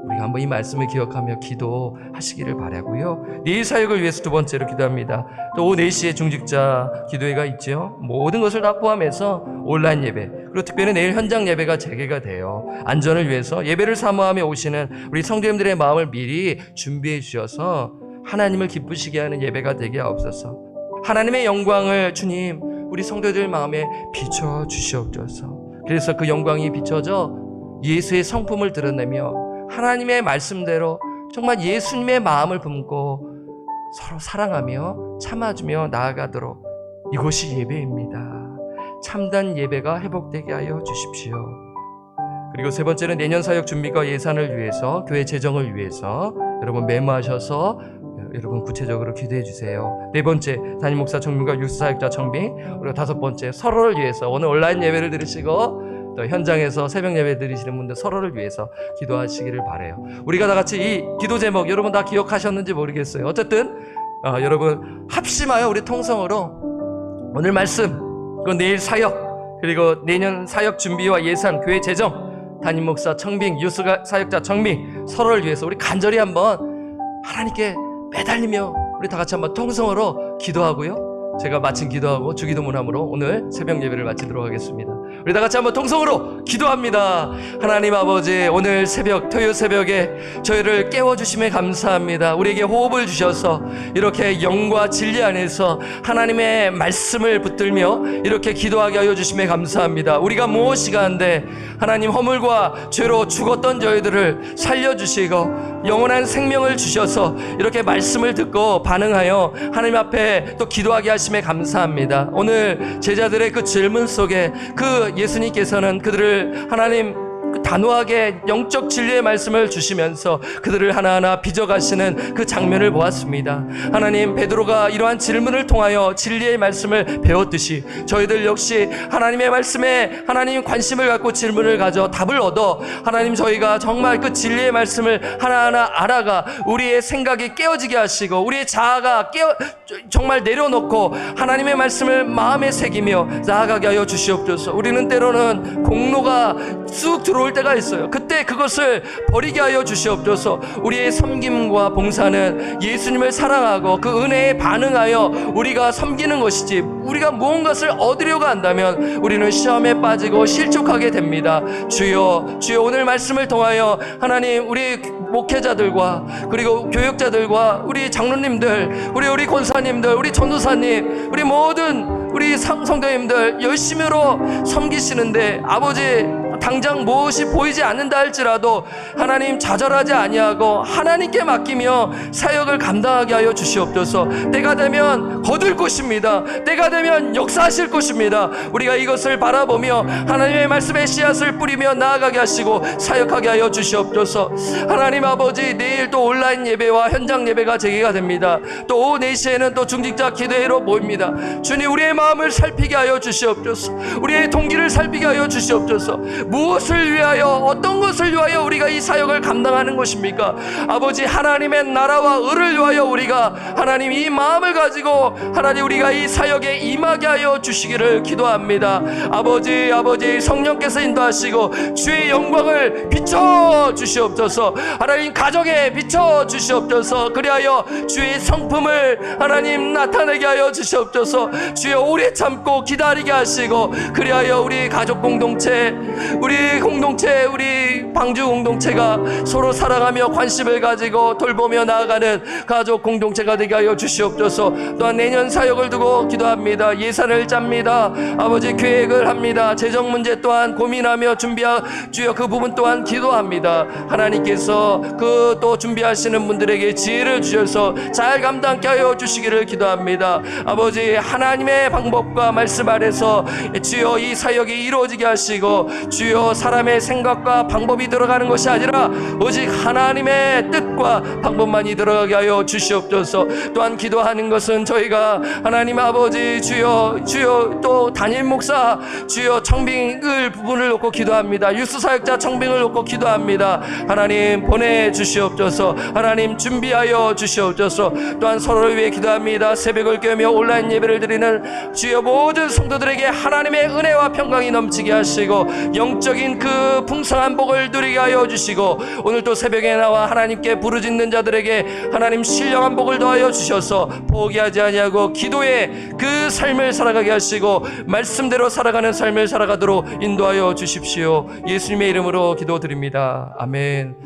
Speaker 1: 우리가 한번 이 말씀을 기억하며 기도하시기를 바라고요. 내일 사역을 위해서 두 번째로 기도합니다. 또 오후 4시에 중직자 기도회가 있죠. 모든 것을 다 포함해서 온라인 예배, 그리고 특별히 내일 현장 예배가 재개가 돼요. 안전을 위해서 예배를 사모하며 오시는 우리 성도님들의 마음을 미리 준비해 주셔서 하나님을 기쁘시게 하는 예배가 되게 하옵소서. 하나님의 영광을 주님 우리 성도들 마음에 비춰 주시옵소서. 그래서 그 영광이 비춰져 예수의 성품을 드러내며 하나님의 말씀대로 정말 예수님의 마음을 품고 서로 사랑하며 참아주며 나아가도록, 이곳이 예배입니다. 참된 예배가 회복되게 하여 주십시오. 그리고 세 번째는 내년 사역 준비과 예산을 위해서, 교회 재정을 위해서 여러분 메모하셔서 여러분 구체적으로 기도해 주세요. 네 번째, 담임 목사 청빙과 유스 사역자 청빙. 그리고 다섯 번째, 서로를 위해서 오늘 온라인 예배를 들으시고 또 현장에서 새벽 예배 드리시는 분들 서로를 위해서 기도하시기를 바라요. 우리가 다 같이 이 기도 제목 여러분 다 기억하셨는지 모르겠어요. 어쨌든 여러분 합심하여 우리 통성으로 오늘 말씀, 그리고 내일 사역, 그리고 내년 사역 준비와 예산, 교회 재정, 담임 목사 청빙, 유스 사역자 청빙, 서로를 위해서 우리 간절히 한번 하나님께 매달리며 우리 다 같이 한번 통성으로 기도하고요. 제가 마친 기도하고 주기도문함으로 오늘 새벽 예배를 마치도록 하겠습니다. 우리 다 같이 한번 통성으로 기도합니다. 하나님 아버지, 오늘 새벽, 토요 새벽에 저희를 깨워주심에 감사합니다. 우리에게 호흡을 주셔서 이렇게 영과 진리 안에서 하나님의 말씀을 붙들며 이렇게 기도하게 하여 주심에 감사합니다. 우리가 무엇이가 한데 하나님 허물과 죄로 죽었던 저희들을 살려주시고 영원한 생명을 주셔서 이렇게 말씀을 듣고 반응하여 하나님 앞에 또 기도하게 하심에 감사합니다. 오늘 제자들의 그 질문 속에 그 예수님께서는 그들을 하나님 단호하게 영적 진리의 말씀을 주시면서 그들을 하나하나 빚어가시는 그 장면을 보았습니다. 하나님, 베드로가 이러한 질문을 통하여 진리의 말씀을 배웠듯이 저희들 역시 하나님의 말씀에 하나님 관심을 갖고 질문을 가져 답을 얻어 하나님 저희가 정말 그 진리의 말씀을 하나하나 알아가 우리의 생각이 깨어지게 하시고 우리의 자아가 정말 내려놓고 하나님의 말씀을 마음에 새기며 나아가게 하여 주시옵소서. 우리는 때로는 공로가 쑥 들어올 때가 때가 있어요. 그때 그것을 버리게 하여 주시옵소서. 우리의 섬김과 봉사는 예수님을 사랑하고 그 은혜에 반응하여 우리가 섬기는 것이지, 우리가 무언가를 얻으려고 한다면 우리는 시험에 빠지고 실족하게 됩니다. 주여, 주여, 오늘 말씀을 통하여 하나님, 우리 목회자들과 그리고 교육자들과 우리 장로님들, 우리 권사님들, 우리 전도사님, 우리 모든 우리 성도님들 열심히로 섬기시는데 아버지, 당장 무엇이 보이지 않는다 할지라도 하나님 좌절하지 아니하고 하나님께 맡기며 사역을 감당하게 하여 주시옵소서. 때가 되면 거둘 것입니다. 때가 되면 역사하실 것입니다. 우리가 이것을 바라보며 하나님의 말씀의 씨앗을 뿌리며 나아가게 하시고 사역하게 하여 주시옵소서. 하나님 아버지, 내일 또 온라인 예배와 현장 예배가 재개가 됩니다. 또 오후 4시에는 또 중직자 기도회로 모입니다. 주님, 우리의 마음을 살피게 하여 주시옵소서. 우리의 동기를 살피게 하여 주시옵소서. 무엇을 위하여, 어떤 것을 위하여 우리가 이 사역을 감당하는 것입니까? 아버지, 하나님의 나라와 의를 위하여 우리가 하나님 이 마음을 가지고 하나님 우리가 이 사역에 임하게 하여 주시기를 기도합니다. 아버지, 성령께서 인도하시고 주의 영광을 비춰 주시옵소서. 하나님 가정에 비춰 주시옵소서. 그리하여 주의 성품을 하나님 나타내게 하여 주시옵소서. 주여, 오래 참고 기다리게 하시고 그리하여 우리 가족 공동체, 우리 방주 공동체가 서로 사랑하며 관심을 가지고 돌보며 나아가는 가족 공동체가 되게 하여 주시옵소서. 또한 내년 사역을 두고 기도합니다. 예산을 짭니다. 아버지, 계획을 합니다. 재정 문제 또한 고민하며 주여 그 부분 또한 기도합니다. 하나님께서 그 또 준비하시는 분들에게 지혜를 주셔서 잘 감당케 하여 주시기를 기도합니다. 아버지, 하나님의 방법과 말씀 아래서 주여 이 사역이 이루어지게 하시고 주여 사람의 생각과 방법이 들어가는 것이 아니라 오직 하나님의 뜻과 방법만이 들어가게 하여 주시옵소서. 또한 기도하는 것은 저희가 하나님 아버지, 주여 또 담임 목사, 주여 청빙을 부분을 놓고 기도합니다. 유스 사역자 청빙을 놓고 기도합니다. 하나님 보내주시옵소서. 하나님 준비하여 주시옵소서. 또한 서로를 위해 기도합니다. 새벽을 깨며 온라인 예배를 드리는 주여 모든 성도들에게 하나님의 은혜와 평강이 넘치게 하시고 영적인 그 풍성한 복을 누리게 하여 주시고 오늘 또 새벽에 나와 하나님께 부르짖는 자들에게 하나님 신령한 복을 더하여 주셔서 포기하지 아니하고 기도의 그 삶을 살아가게 하시고 말씀대로 살아가는 삶을 살아가도록 인도하여 주십시오. 예수님의 이름으로 기도드립니다. 아멘.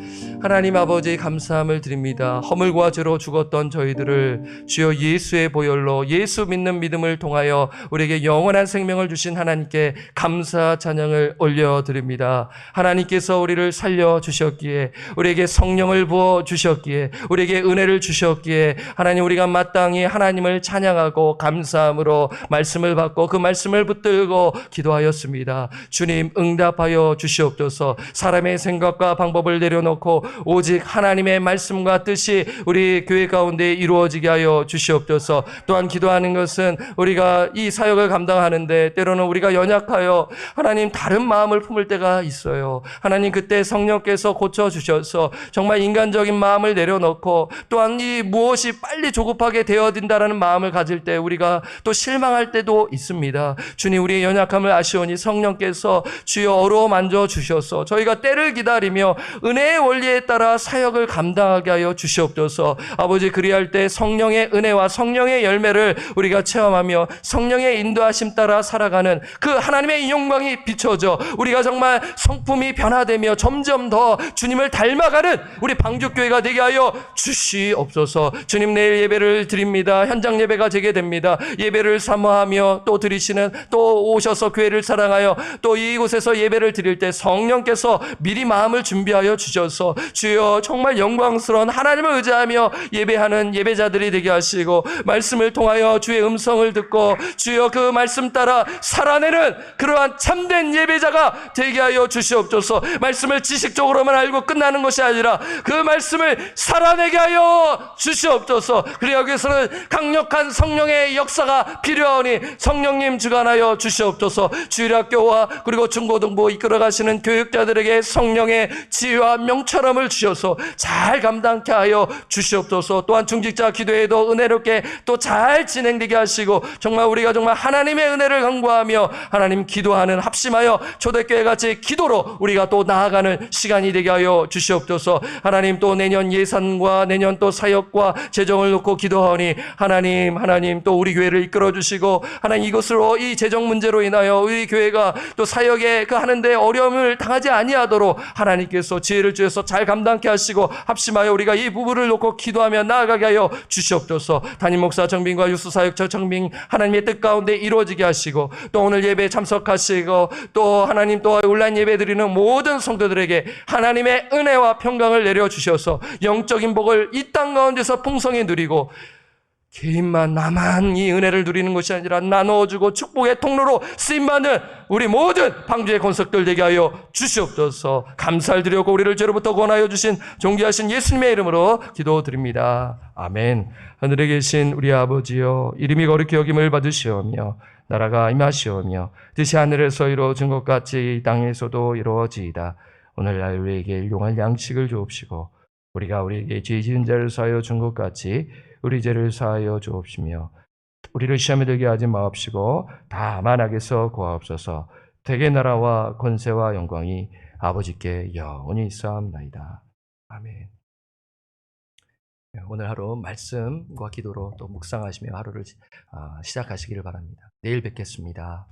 Speaker 1: 하나님 아버지, 감사함을 드립니다. 허물과 죄로 죽었던 저희들을 주여 예수의 보혈로, 예수 믿는 믿음을 통하여 우리에게 영원한 생명을 주신 하나님께 감사 찬양을 올려드립니다. 하나님께서 우리를 살려주셨기에, 우리에게 성령을 부어주셨기에, 우리에게 은혜를 주셨기에 하나님, 우리가 마땅히 하나님을 찬양하고 감사함으로 말씀을 받고 그 말씀을 붙들고 기도하였습니다. 주님, 응답하여 주시옵소서. 사람의 생각과 방법을 내려놓고 오직 하나님의 말씀과 뜻이 우리 교회 가운데 이루어지게 하여 주시옵소서. 또한 기도하는 것은 우리가 이 사역을 감당하는데 때로는 우리가 연약하여 하나님 다른 마음을 품을 때가 있어요. 하나님, 그때 성령께서 고쳐주셔서 정말 인간적인 마음을 내려놓고 또한 이 무엇이 빨리 조급하게 되어진다라는 마음을 가질 때 우리가 또 실망할 때도 있습니다. 주님, 우리의 연약함을 아시오니 성령께서 주여 어루어 만져주셔서 저희가 때를 기다리며 은혜의 원리에 따라 사역을 감당하게 하여 주시옵소서. 아버지, 그리할 때 성령의 은혜와 성령의 열매를 우리가 체험하며 성령의 인도하심 따라 살아가는 그 하나님의 영광이 비춰져 우리가 정말 성품이 변화되며 점점 더 주님을 닮아가는 우리 방주교회가 되게 하여 주시옵소서. 주님, 내일 예배를 드립니다. 현장 예배가 재개됩니다. 예배를 사모하며 또 드리시는, 또 오셔서 교회를 사랑하여 또 이곳에서 예배를 드릴 때 성령께서 미리 마음을 준비하여 주셔서 주여 정말 영광스러운 하나님을 의지하며 예배하는 예배자들이 되게 하시고 말씀을 통하여 주의 음성을 듣고 주여 그 말씀 따라 살아내는 그러한 참된 예배자가 되게 하여 주시옵소서. 말씀을 지식적으로만 알고 끝나는 것이 아니라 그 말씀 말씀을 살아내게 하여 주시옵소서. 그리하기 위해서는 강력한 성령의 역사가 필요하니 성령님 주관하여 주시옵소서. 주일학교와 그리고 중고등부 이끌어가시는 교육자들에게 성령의 지혜와 명철함을 주셔서 잘 감당케 하여 주시옵소서. 또한 중직자 기도회도 은혜롭게 또 잘 진행되게 하시고 정말 우리가 정말 하나님의 은혜를 간구하며 하나님 기도하는 합심하여 초대교회 같이 기도로 우리가 또 나아가는 시간이 되게 하여 주시옵소서. 하나님 또 내년 예산과 내년 또 사역과 재정을 놓고 기도하니 하나님 또 우리 교회를 이끌어 주시고 하나님 이것으로 이 재정 문제로 인하여 우리 교회가 또 사역에 그 하는데 어려움을 당하지 아니하도록 하나님께서 지혜를 주셔서 잘 감당케 하시고 합심하여 우리가 이 부분을 놓고 기도하며 나아가게 하여 주시옵소서. 담임 목사 정빈과 유수 사역자 정빈 하나님의 뜻 가운데 이루어지게 하시고 또 오늘 예배에 참석하시고 또 하나님 또 온라인 예배 드리는 모든 성도들에게 하나님의 은혜와 평강을 내려 주셔서 영적인 복을 이 땅 가운데서 풍성히 누리고 개인만 나만 이 은혜를 누리는 것이 아니라 나누어주고 축복의 통로로 쓰임받는 우리 모든 방주의 권속들 되게 하여 주시옵소서. 감사를 드렸고 우리를 죄로부터 구원하여 주신 존귀하신 예수님의 이름으로 기도드립니다. 아멘. 하늘에 계신 우리 아버지여, 이름이 거룩히 여김을 받으시오며 나라가 임하시오며 뜻이 하늘에서 이루어진 것 같이 이 땅에서도 이루어지이다. 오늘날 우리에게 일용할 양식을 주옵시고 우리가 우리에게 죄 지은 자를 사하여 준 것 같이 우리 죄를 사하여 주옵시며 우리를 시험에 들게 하지 마옵시고 다만 악에서 구하옵소서. 대개 나라와 권세와 영광이 아버지께 영원히 있사옵나이다. 아멘. 오늘 하루 말씀과 기도로 또 묵상하시며 하루를 시작하시기를 바랍니다. 내일 뵙겠습니다.